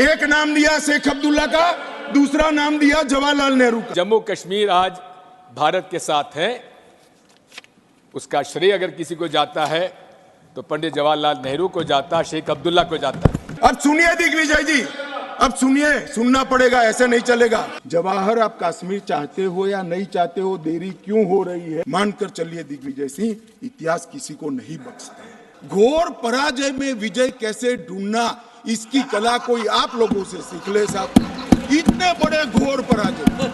एक नाम दिया शेख अब्दुल्ला का, दूसरा नाम दिया जवाहरलाल नेहरू का। जम्मू कश्मीर आज भारत के साथ है। उसका श्रेय अगर किसी को जाता है तो पंडित जवाहरलाल नेहरू को जाता है, शेख अब्दुल्ला को जाता है। अब सुनिए दिग्विजय जी, अब सुनिए, सुनना पड़ेगा, ऐसे नहीं चलेगा। जवाहर आप कश्मीर चाहते हो या नहीं चाहते हो, देरी क्यों हो रही है, मानकर चलिए दिग्विजय सिंह, इतिहास किसी को नहीं बख्शता। घोर पराजय में विजय कैसे ढूंढना, इसकी कला कोई आप लोगों से सीख ले साहब। इतने बड़े घोर पराजय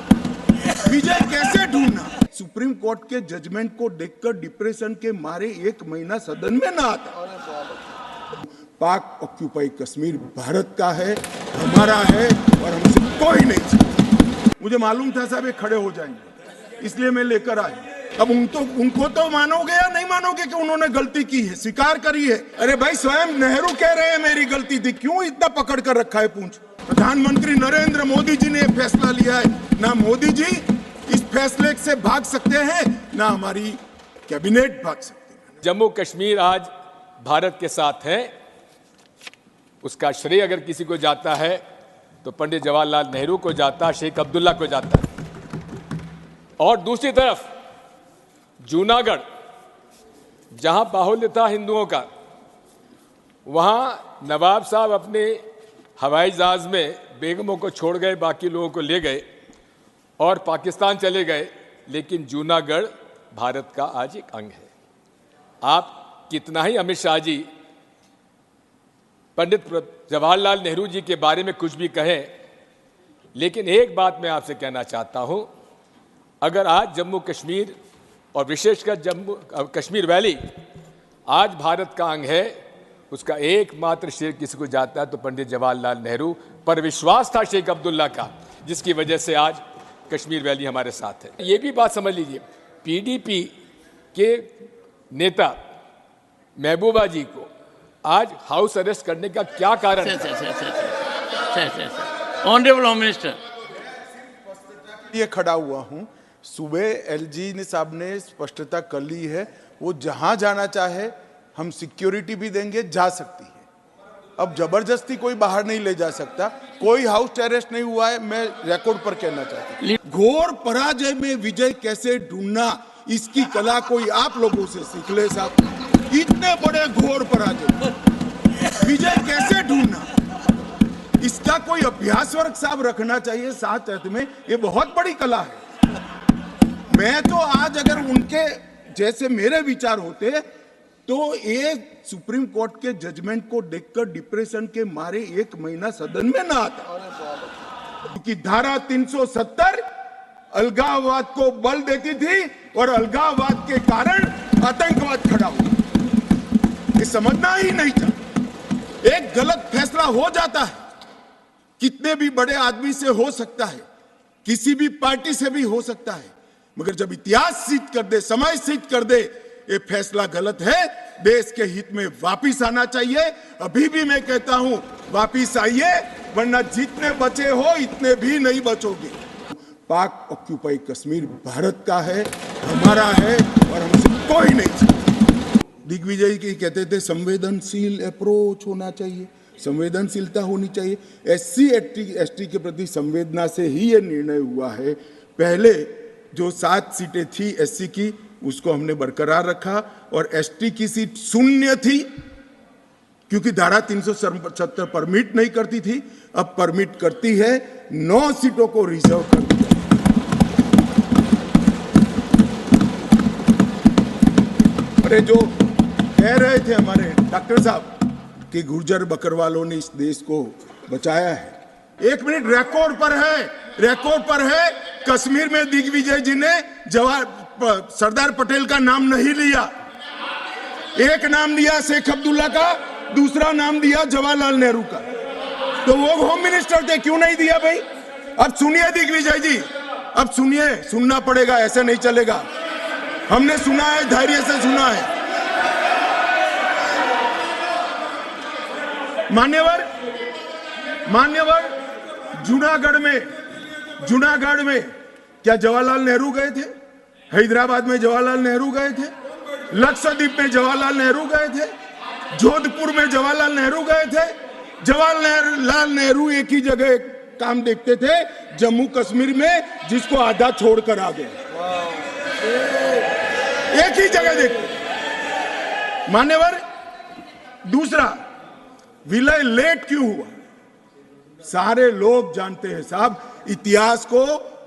विजय कैसे ढूंढना। सुप्रीम कोर्ट के जजमेंट को देखकर डिप्रेशन के मारे 1 महीना सदन में ना आता। पाक ऑक्यूपाई कश्मीर भारत का है, हमारा है और हमसे कोई नहीं चाहता। मुझे मालूम था साहब ये खड़े हो जाएंगे, इसलिए मैं लेकर आया। अब उनको तो मानोगे या नहीं मानोगे कि उन्होंने गलती की है, स्वीकार करी है। अरे भाई स्वयं नेहरू कह रहे हैं मेरी गलती थी, क्यों इतना पकड़ कर रखा है पूंछ। प्रधानमंत्री नरेंद्र मोदी जी ने फैसला लिया है, ना मोदी जी इस फैसले से भाग सकते हैं, ना हमारी कैबिनेट भाग सकते हैं। जम्मू कश्मीर आज भारत के साथ है। उसका श्रेय अगर किसी को जाता है तो पंडित जवाहरलाल नेहरू को जाता है, शेख अब्दुल्ला को जाता है। और दूसरी तरफ जूनागढ़, जहां बाहुल्य था हिंदुओं का, वहां नवाब साहब अपने हवाई जहाज में बेगमों को छोड़ गए, बाकी लोगों को ले गए और पाकिस्तान चले गए। लेकिन जूनागढ़ भारत का आज एक अंग है। आप कितना ही अमित शाह जी पंडित जवाहरलाल नेहरू जी के बारे में कुछ भी कहें, लेकिन एक बात मैं आपसे कहना चाहता हूं, अगर आज जम्मू कश्मीर और विशेषकर जम्मू कश्मीर वैली आज भारत का अंग है, उसका एकमात्र श्रेय किसी को जाता है तो पंडित जवाहरलाल नेहरू पर विश्वास था शेख अब्दुल्ला का, जिसकी वजह से आज कश्मीर वैली हमारे साथ है। ये भी बात समझ लीजिए, पीडीपी के नेता महबूबा जी को आज हाउस अरेस्ट करने का क्या कारण है? ऑनरेबल होम मिनिस्टर, ये खड़ा हुआ हूं, सुबह एलजी ने साहब ने स्पष्टता कर ली है, वो जहां जाना चाहे हम सिक्योरिटी भी देंगे, जा सकती है। अब जबरदस्ती कोई बाहर नहीं ले जा सकता, कोई हाउस अरेस्ट नहीं हुआ है, मैं रिकॉर्ड पर कहना चाहता हूं। घोर पराजय में विजय कैसे ढूंढना, इसकी कला कोई आप लोगों से सीख ले साहब। इतने बड़े घोर पराजय विजय कैसे ढूंढना, इसका कोई अभ्यास वर्ग साहब रखना चाहिए साथ में, ये बहुत बड़ी कला है। मैं तो आज अगर उनके जैसे मेरे विचार होते तो ये सुप्रीम कोर्ट के जजमेंट को देखकर डिप्रेशन के मारे 1 महीना सदन में ना आता। क्योंकि धारा 370 अलगाववाद को बल देती थी और अलगाववाद के कारण आतंकवाद खड़ा हुआ। ये समझना ही नहीं चाहता। एक गलत फैसला हो जाता है, कितने भी बड़े आदमी से हो सकता है, किसी भी पार्टी से भी हो सकता है, मगर जब इतिहास सिद्ध कर दे, समय सिद्ध कर दे ये फैसला गलत है, देश के हित में वापिस आना चाहिए। अभी भी मैं कहता हूं वापिस आइए, वरना जितने बचे हो इतने भी नहीं बचोगे। पाक ऑक्यूपाई कश्मीर भारत का है, हमारा है और हमसे कोई नहीं चाहता। दिग्विजय की कहते थे संवेदनशील अप्रोच होना चाहिए, संवेदनशीलता होनी चाहिए। SC ST के प्रति संवेदना से ही ये निर्णय हुआ है। पहले जो 7 सीटें थी SC की, उसको हमने बरकरार रखा और ST की सीट 0 थी, क्योंकि धारा 370 परमिट नहीं करती थी, अब परमिट करती है। 9 सीटों को रिजर्व कर दिया। अरे जो कह रहे थे हमारे डॉक्टर साहब कि गुर्जर बकरवालों ने इस देश को बचाया है, 1 मिनट, रिकॉर्ड पर है, रिकॉर्ड पर है। कश्मीर में दिग्विजय जी ने सरदार पटेल का नाम नहीं लिया। एक नाम दिया शेख अब्दुल्ला का, दूसरा नाम दिया जवाहरलाल नेहरू का। तो वो होम मिनिस्टर थे, क्यों नहीं दिया भाई? अब सुनिए दिग्विजय जी, अब सुनिए, सुनना पड़ेगा, ऐसे नहीं चलेगा। हमने सुना है, धैर्य से सुना है। मान्यवर जूनागढ़ में क्या जवाहरलाल नेहरू गए थे? हैदराबाद में जवाहरलाल नेहरू गए थे, लक्षद्वीप में जवाहरलाल नेहरू गए थे, जोधपुर में जवाहरलाल नेहरू गए थे, जवाहरलाल नेहरू एक ही जगह काम देखते थे, जम्मू कश्मीर में, जिसको आधा छोड़कर आ गए। एक ही जगह देखते। मान्यवर, दूसरा, विलय लेट क्यों हुआ? सारे लोग जानते हैं साहब, इतिहास को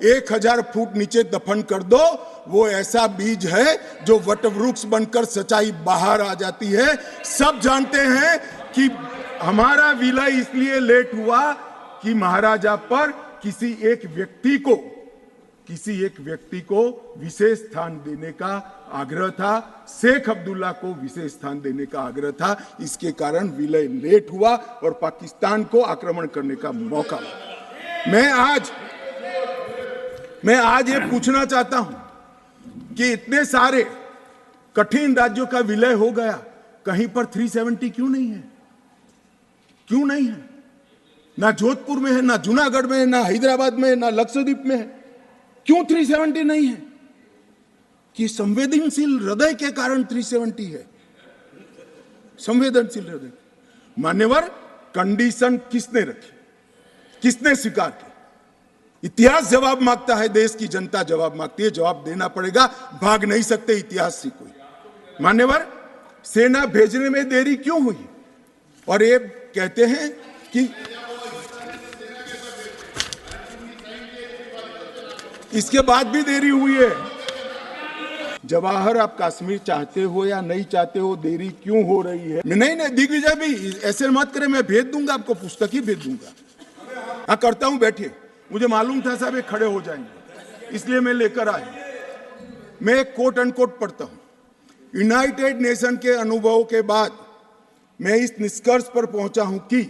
1000 फुट नीचे दफन कर दो, वो ऐसा बीज है जो वटवृक्ष बनकर सच्चाई बाहर आ जाती है। सब जानते हैं कि हमारा विलय इसलिए लेट हुआ कि महाराजा पर किसी एक व्यक्ति को विशेष स्थान देने का आग्रह था, शेख अब्दुल्ला को विशेष स्थान देने का आग्रह था। इसके कारण विलय लेट हुआ और पाकिस्तान को आक्रमण करने का मौका मिला। मैं आज ये पूछना चाहता हूं कि इतने सारे कठिन राज्यों का विलय हो गया, कहीं पर 370 क्यों नहीं है? क्यों नहीं है? ना जोधपुर में है, ना जूनागढ़ में है, ना हैदराबाद में है, ना लक्षद्वीप में है। क्यों 370 नहीं है? कि संवेदनशील हृदय के कारण 370 है। संवेदनशील हृदय। मान्यवर, कंडीशन किसने रखी? किसने स्वीकार की? इतिहास जवाब मांगता है, देश की जनता जवाब मांगती है, जवाब देना पड़ेगा, भाग नहीं सकते इतिहास से कोई। मान्यवर, सेना भेजने में देरी क्यों हुई? और ये कहते हैं कि इसके बाद भी देरी हुई है। जवाहर, आप कश्मीर चाहते हो या नहीं चाहते हो, देरी क्यों हो रही है? नहीं दिग्विजय भी ऐसे मत करे, मैं भेज दूंगा आपको, पुस्तक ही भेज दूंगा। हाँ करता हूं, बैठिए। मुझे मालूम था साहब ये खड़े हो जाएंगे, इसलिए मैं लेकर आया। मैं एक कोट अनकोट पढ़ता हूं। यूनाइटेड नेशन के अनुभवों के बाद मैं इस निष्कर्ष पर पहुंचा हूं कि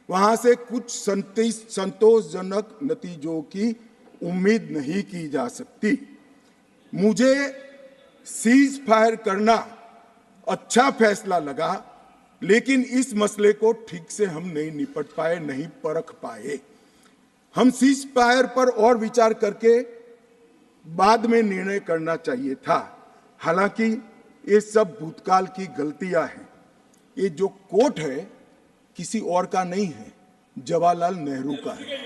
वहां से कुछ संतोषजनक नतीजों की उम्मीद नहीं की जा सकती। मुझे सीज फायर करना अच्छा फैसला लगा, लेकिन इस मसले को ठीक से हम नहीं निपट पाए, नहीं परख पाए। हम सीज फायर पर और विचार करके बाद में निर्णय करना चाहिए था। हालांकि ये सब भूतकाल की गलतियां हैं। ये जो कोट है किसी और का नहीं है, जवाहरलाल नेहरू का है।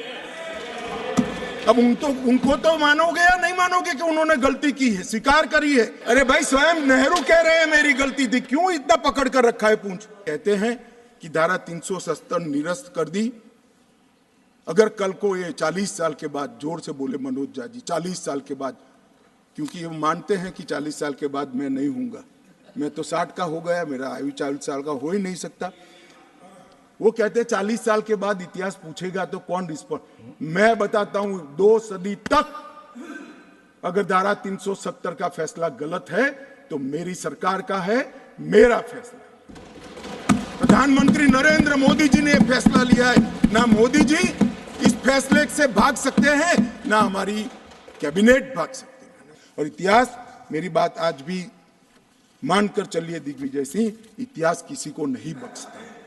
अब उनको तो मानोगे या नहीं मानोगे कि उन्होंने गलती की है, स्वीकार करी है। अरे भाई, स्वयं नेहरू कह रहे हैं मेरी गलती थी, क्यों इतना पकड़ कर रखा है पूंछ? कहते हैं कि धारा 370 निरस्त कर दी। अगर कल को ये 40 साल के बाद, जोर से बोले मनोज झा जी, 40 साल के बाद, क्योंकि ये मानते हैं कि 40 साल के बाद मैं नहीं हूंगा, मैं तो 60 का हो गया, मेरा आयु 40 साल का हो ही नहीं सकता। वो कहते हैं 40 साल के बाद इतिहास पूछेगा तो कौन रिस्पॉन्ड? मैं बताता हूं, 2 सदी तक अगर धारा 370 का फैसला गलत है तो मेरी सरकार का है, मेरा फैसला। प्रधानमंत्री नरेंद्र मोदी जी ने फैसला लिया है। ना मोदी जी इस फैसले से भाग सकते हैं, ना हमारी कैबिनेट भाग सकते हैं। और इतिहास, मेरी बात आज भी मानकर चलिए दिग्विजय सिंह, इतिहास किसी को नहीं बख्शता है।